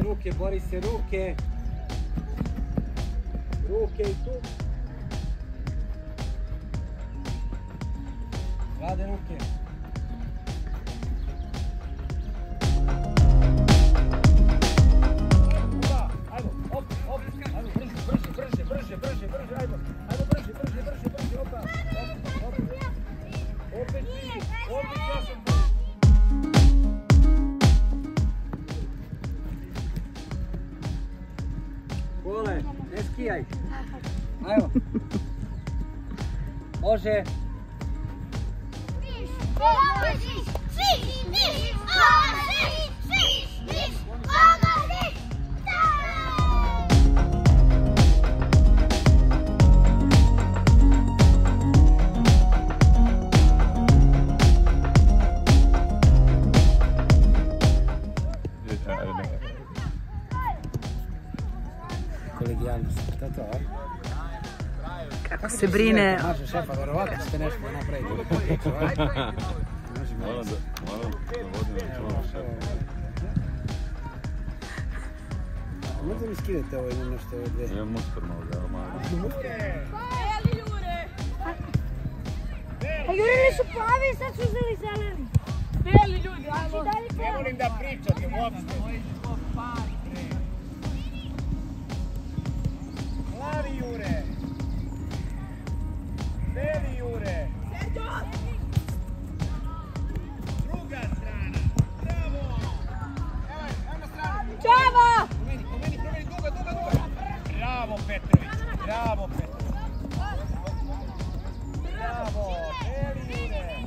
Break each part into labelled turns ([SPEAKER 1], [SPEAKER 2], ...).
[SPEAKER 1] Ruke, Borise, ruke. Ruke i tu. Rade ruke. Ajmo, op, ajmo, brže, ajmo. Ajmo brže, opa. Op. Opet ti, ja sam. Kole, ne skijaj. Ajmo. Može. Kolegijalnost, to je to, a?
[SPEAKER 2] Kako se brine.
[SPEAKER 1] Može šefa, verovatno ćete nešto napraviti.
[SPEAKER 3] Moram da vodim računa šefa.
[SPEAKER 1] Možda mi skidete ovo ili nešto ove dve?
[SPEAKER 3] Imam muskor malo, da, malo.
[SPEAKER 4] Jeli Jure? A Jure li su plavi i sad su uzeli zeleni. Beli ljudi, ajmo.
[SPEAKER 1] Ne volim da pričatim uopšte. Plavi Jure. Beli Jure.
[SPEAKER 4] Sergio!
[SPEAKER 1] Druga strana. Bravo! Evo na stranu.
[SPEAKER 4] Čavo!
[SPEAKER 1] Promeni, duga. Bravo Petrović. Bravo, Beli Jure.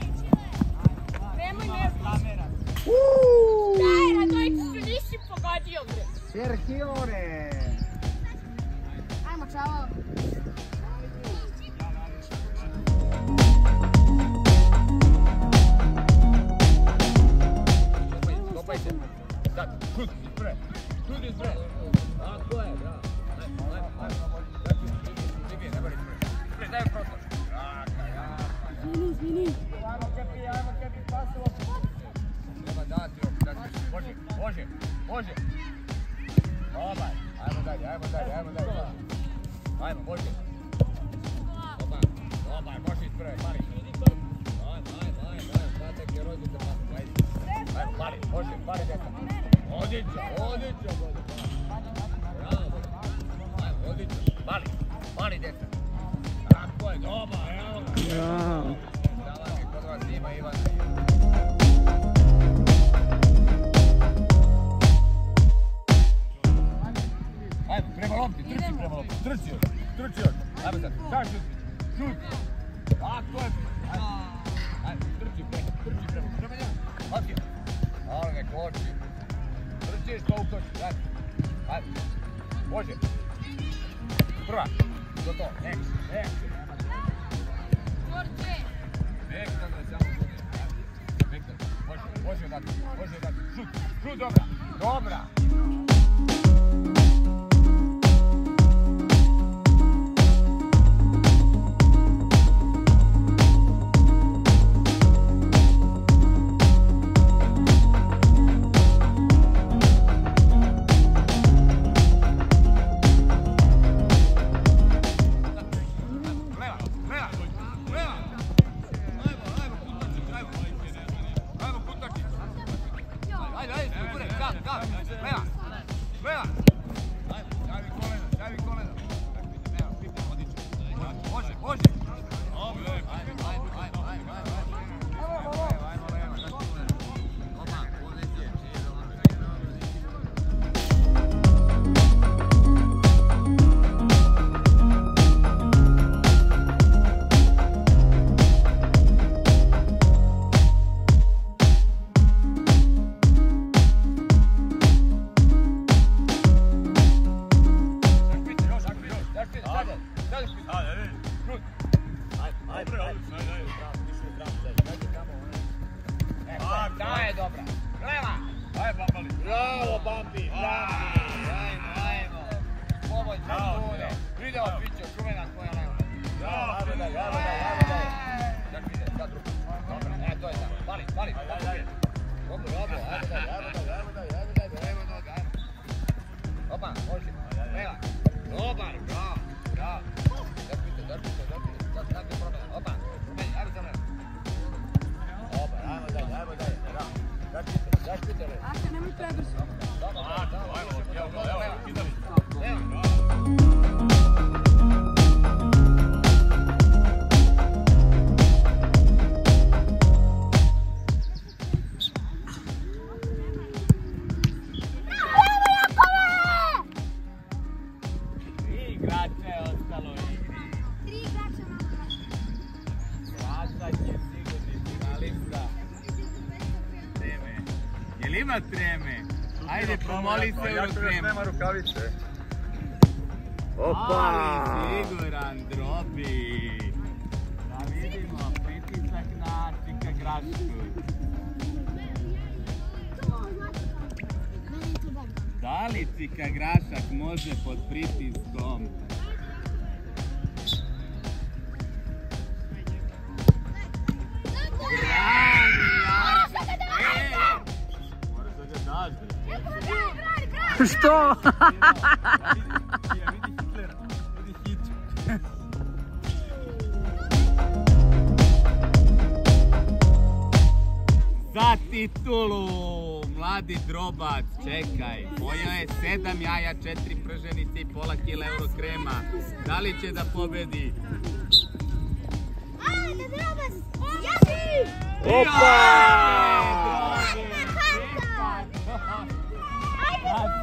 [SPEAKER 4] Nemoj kamera. Daj, Radojić, što nisi pogodio, bre.
[SPEAKER 1] Sergione.
[SPEAKER 4] Ajmo, čavo.
[SPEAKER 1] Stopaj se. Sad, krut ispred. Tako je, bravo. Ne boli ispred, daj prostor.
[SPEAKER 4] Izvini.
[SPEAKER 1] Ajmo Kepi, pasilo. Treba dati, može. Dobar, ajmo dalje. Ajmo, može. Dobar, može ispred, mali. Ajmo, kratak je rodite pasu, ajde. Ajmo, mali deta. Odlično. Bravo. Ajmo, odlično. Mali deta. Tako je, dobar, evo ga.
[SPEAKER 2] Bravo.
[SPEAKER 1] Dala mi kod vas ima Ivana. Ajmo, prema lopti, trči još. Ajmo sad, sad šut. Tako je. Ajmo, trči prema njemu. Otio. Ali ne koči. Trčiš to ukoči, ajmo. Može. Prva. Gotovo, next. Vektor da samo bude. Vektor, može dati. Šut, dobra. Ajde, vidi. Krut. Ajde. Da je dobra. Gleva. Ajde, Bambali. Bravo, Bambi. Ajmo. Pomoć za ljude. Video pićo, čuvena tvoja leva. Ajde, daj. Sad vide, sad drugo. Dobro, to je tako. Pali. Dobro, ajde daj. Opa, može. Leva. Dobar, bravo. Drpite. Sad je promjena. Opa, ajde za leva. Dobar, ajmo dalje. Zaštite leva.
[SPEAKER 2] Aka, nemoj prebrzo.
[SPEAKER 1] Dobro, idemo. Ima treme. Ajde, pomoli se u treme.
[SPEAKER 3] Nema rukavice.
[SPEAKER 1] Ali siguran, drobi. Da vidimo, pritisak na Čika Grašku. Da li Čika Grašak može pod pritiskom?
[SPEAKER 2] Što?
[SPEAKER 1] Za titulu, mladi drobac, čekaj. Pojeo je 7 jaja, 4 prženice i pola kila eurokrema. Da li će da pobedi?
[SPEAKER 4] Ajde, drobac! Jasi!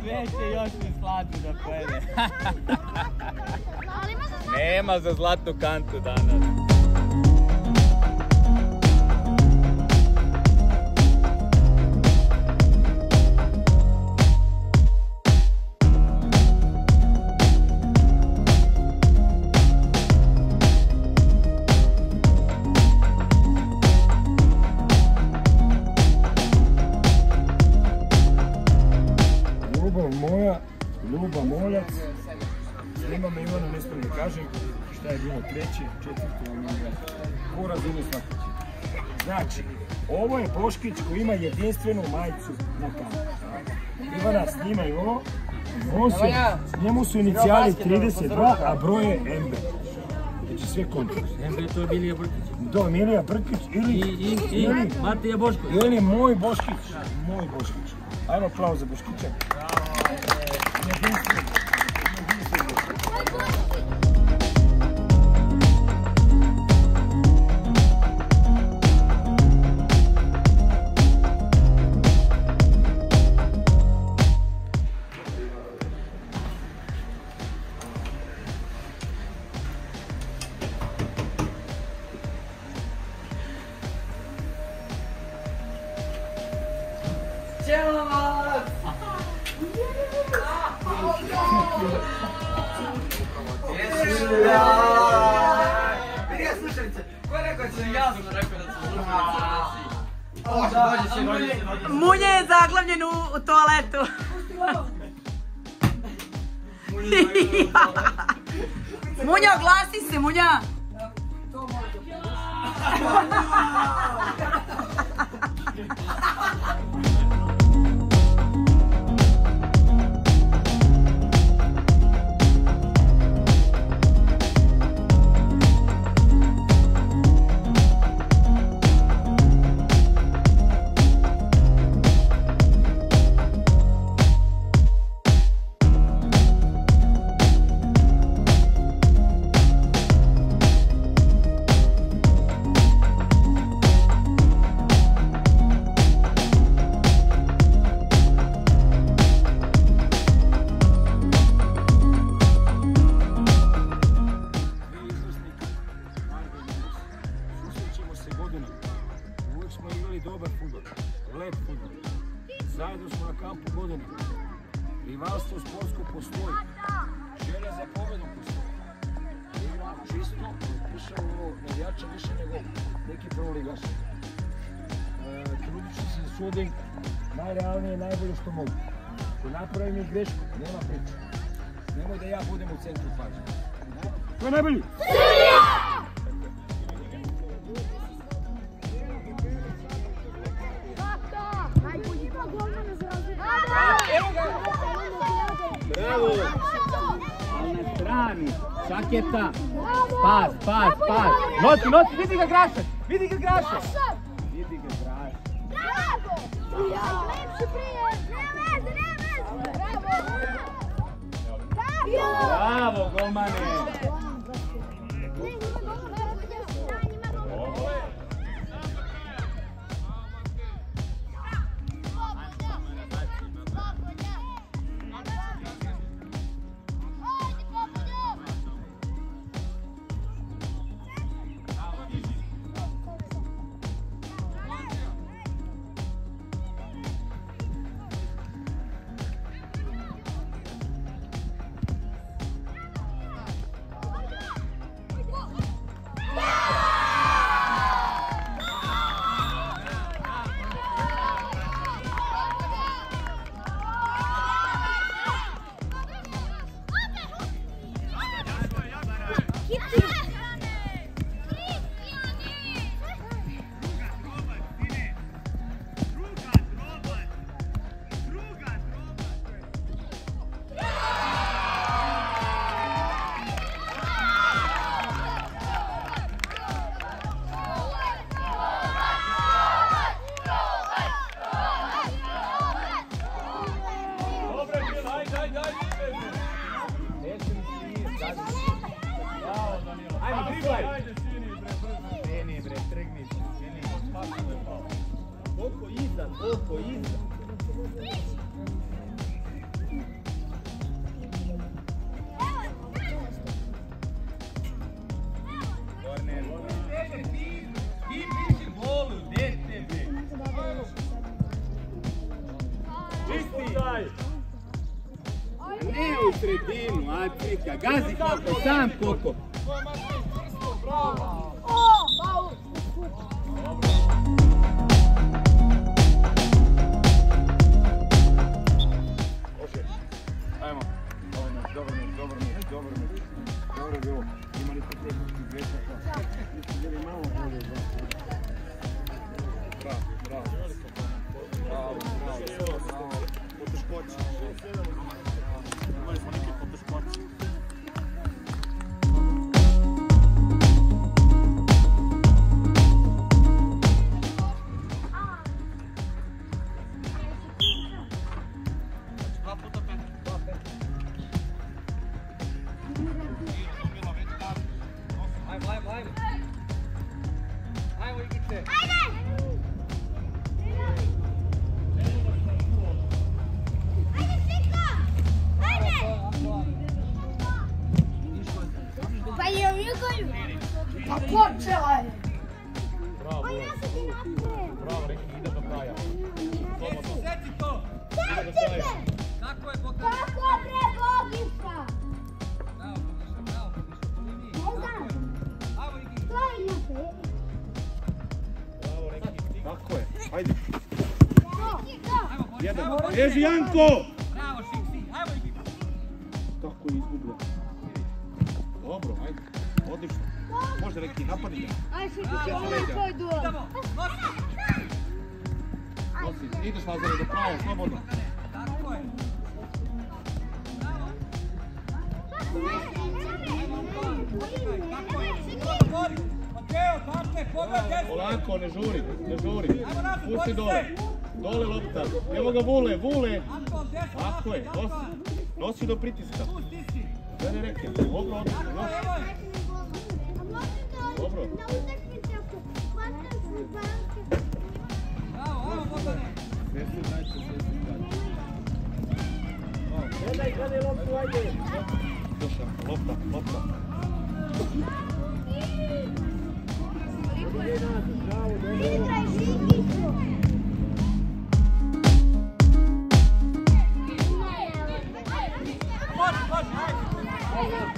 [SPEAKER 1] Sve će još i zlatu da pojede. Nema za zlatnu kantu danas.
[SPEAKER 5] Ljubav Moljac, snimam Ivana, ne smijem da kažem šta je bilo treći, četvrti, ko razumije svakaći. Znači, ovo je Boškić koji ima jedinstvenu majicu na kameru. Ivana, snimaj ovo, njemu su inicijali 32, a broj je MB. Znači sve kontra.
[SPEAKER 6] MB to je Milija Brkić.
[SPEAKER 5] Do, Milija Brkić ili
[SPEAKER 6] Matija Bošković.
[SPEAKER 5] Ili moj Boškić. Ajmo aplauz za Boškića.
[SPEAKER 2] Munja je zaglavljen u toaletu. Munja, oglasi se, Munja. Zajedno smo na kampu godina. Rivalstvo sportsko postoji. Želja za pobjedom postoji. Igramo
[SPEAKER 5] igrača više nego neki prvoligaši. Trudit ću se da sudim najrealnije i najbolje što mogu. Ako napravim i grešku, nema priče. Nemoj da ja budem u centru pažnje. Ko je najbolji?
[SPEAKER 1] Bravo! Ali na strani, Šaketa. Pas. Noci, vidi ga Grašak! Vidi ga Grašak!
[SPEAKER 4] Bravo! Lepši prije! Nema veze! Bravo!
[SPEAKER 1] Bravo, golmane! Ajmo, driblaj! Seni bre, trgni se, Seni. Koliko iza. Korner. Ti piši golu, dete bre. Čisti! Ne u sredinu, Afrika. Gazi Koko, sam Koko.
[SPEAKER 5] Ajmo, dobro mi. Dobro je bilo. Imali ste tehnički grešaka. Niste bili malo bolje od vas. Bravo. Poteškoće. Imali smo neke poteškoće.
[SPEAKER 1] Ajmo, Igice!
[SPEAKER 4] Pa je u Jugoju.
[SPEAKER 2] Pa počela je.
[SPEAKER 1] Bravo, Reki, ide do kraja. Sjeci to! Tako je, Boka!
[SPEAKER 4] Kako bre Bogiša?
[SPEAKER 1] Bravo,
[SPEAKER 4] Ne znam.
[SPEAKER 1] Ajmo, Igi!
[SPEAKER 4] To je na
[SPEAKER 1] Bravo, Reki!
[SPEAKER 5] Tako je, ajde.
[SPEAKER 1] Ajmo,
[SPEAKER 5] Beži Janko!
[SPEAKER 1] Bravo, Šiksi! Ajmo, Igi!
[SPEAKER 5] Tako je izgubio. Dobro, ajde. Odlično. Može Reki, napadi ga.
[SPEAKER 4] Aj si tvoj duel.
[SPEAKER 1] Idemo!
[SPEAKER 5] Nosi, ideš Lazare do kraja, slobodno.
[SPEAKER 1] Tako je! Mateo, tako je, pogled desno!
[SPEAKER 5] Polako, ne žuri. Pusti dole. Dole lopta. Evo ga Vule.
[SPEAKER 1] Anton, desno,
[SPEAKER 5] Tako je, nosi do pritiska.
[SPEAKER 1] pusti si!
[SPEAKER 5] Sve ne reke, dobro, odlično, nosi.
[SPEAKER 1] Evo je!
[SPEAKER 5] Dobro.
[SPEAKER 1] Bravo, ajmo, Bogdane!
[SPEAKER 5] Gledaj kada je loptu, ajde. Došao, lopta.
[SPEAKER 1] Može, ajde!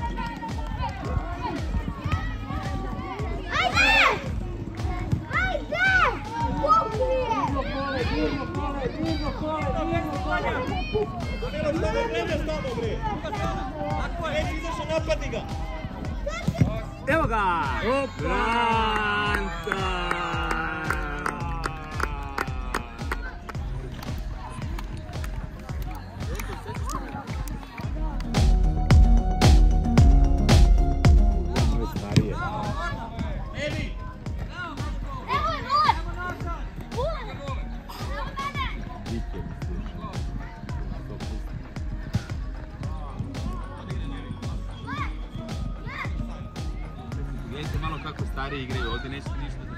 [SPEAKER 1] napadi ga!
[SPEAKER 6] Evo ga!
[SPEAKER 5] Branta!
[SPEAKER 6] Gledajte malo kako stariji igraju, ovdje nećete ništa da...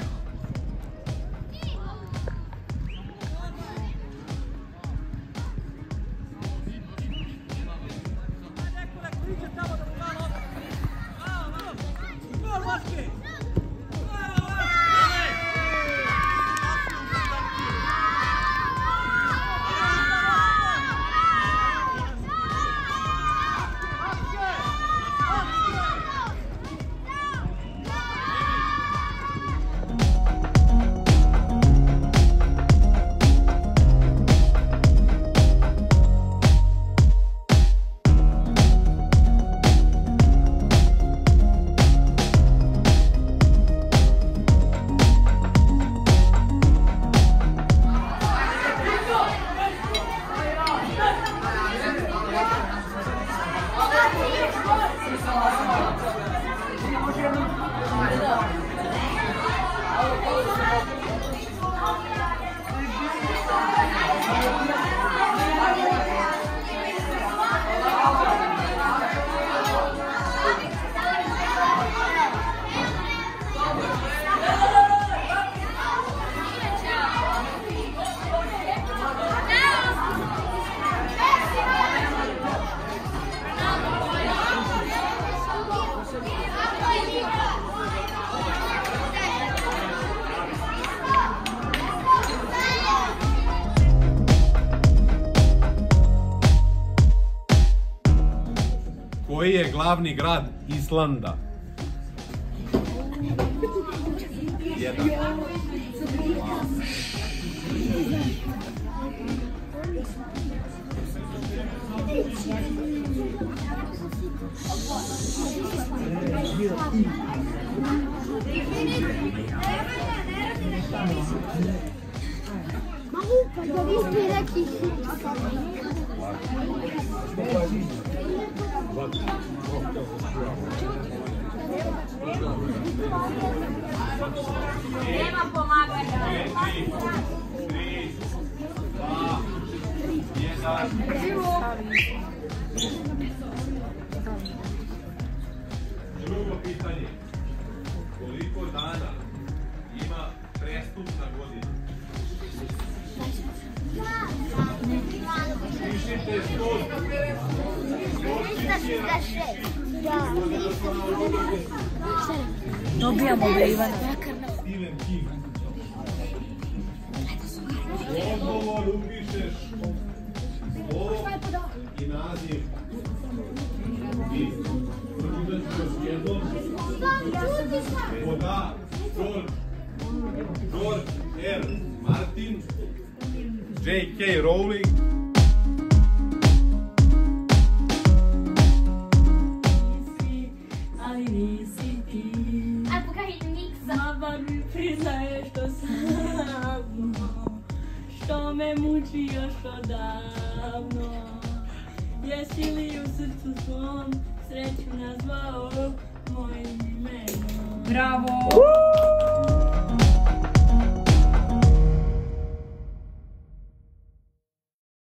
[SPEAKER 7] Koji je glavni grad Islanda? 1.
[SPEAKER 4] Mogu pa da vi ste rekli nema pomaganja.
[SPEAKER 7] 4, 3, 2, 1. Drugo pitanje. Koliko dana ima prestupna godina? Pišite 100.
[SPEAKER 4] Dobijamo ga, Ivana.
[SPEAKER 7] Stephen King. U odgovor upišeš slovo i naziv. I pročitat ću još jednom. Pod A, George R. Martin, J.K. Rowling.
[SPEAKER 8] Ali nisi ti.
[SPEAKER 4] A pokažite Miksa.
[SPEAKER 8] Ma bar mi priznaješ to samo, što me muči još odavno. Jesi li u srcu svom sreću nazvao mojim imenom?
[SPEAKER 2] Bravo!